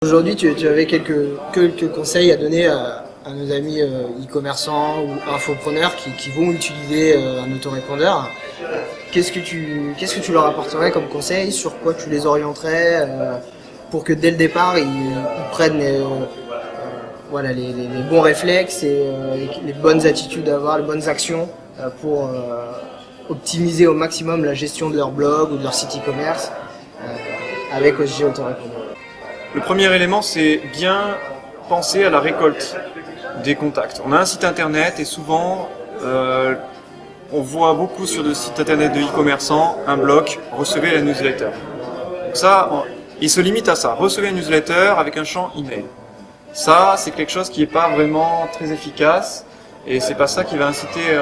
Aujourd'hui, tu avais quelques conseils à donner à nos amis e-commerçants ou infopreneurs qui vont utiliser un autorépondeur. Qu'est-ce que tu leur apporterais comme conseil? Sur quoi tu les orienterais pour que dès le départ, ils prennent voilà, les bons réflexes et les bonnes attitudes à avoir, les bonnes actions pour optimiser au maximum la gestion de leur blog ou de leur site e-commerce avec OSG Autorépondeur. Le premier élément, c'est bien penser à la récolte des contacts. On a un site internet et souvent, on voit beaucoup sur le site internet de e-commerçants un bloc « Recevez la newsletter ». Donc ça, il se limite à ça, recevez la newsletter avec un champ email. Ça, c'est quelque chose qui n'est pas vraiment très efficace et c'est pas ça qui va inciter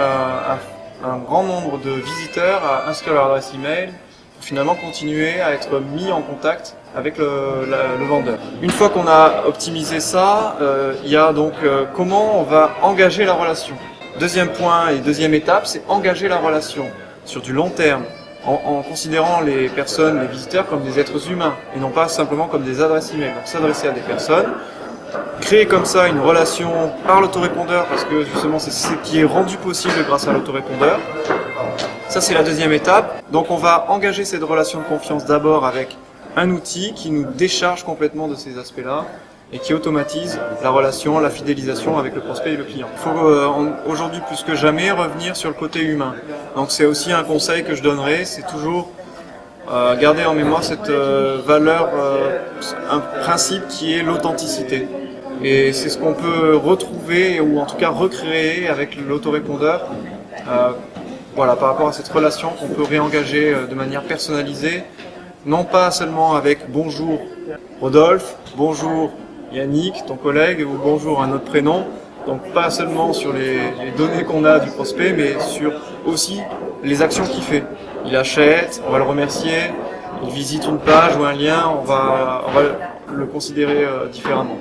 un grand nombre de visiteurs à inscrire leur adresse email pour finalement continuer à être mis en contact avec le vendeur. Une fois qu'on a optimisé ça, il y a donc comment on va engager la relation. Deuxième point et deuxième étape, c'est engager la relation sur du long terme, en considérant les personnes, les visiteurs comme des êtres humains et non pas simplement comme des adresses email. Donc s'adresser à des personnes, créer comme ça une relation par l'autorépondeur parce que justement c'est ce qui est rendu possible grâce à l'autorépondeur. Ça c'est la deuxième étape. Donc on va engager cette relation de confiance d'abord avec un outil qui nous décharge complètement de ces aspects-là et qui automatise la relation, la fidélisation avec le prospect et le client. Il faut aujourd'hui plus que jamais revenir sur le côté humain. Donc c'est aussi un conseil que je donnerais, c'est toujours garder en mémoire cette valeur, un principe qui est l'authenticité. Et c'est ce qu'on peut retrouver ou en tout cas recréer avec l'autorépondeur. Voilà, par rapport à cette relation qu'on peut réengager de manière personnalisée. Non pas seulement avec « Bonjour Rodolphe »,« Bonjour Yannick, ton collègue » ou « Bonjour un autre prénom ». Donc pas seulement sur les données qu'on a du prospect, mais sur aussi les actions qu'il fait. Il achète, on va le remercier, il visite une page ou un lien, on va le considérer différemment.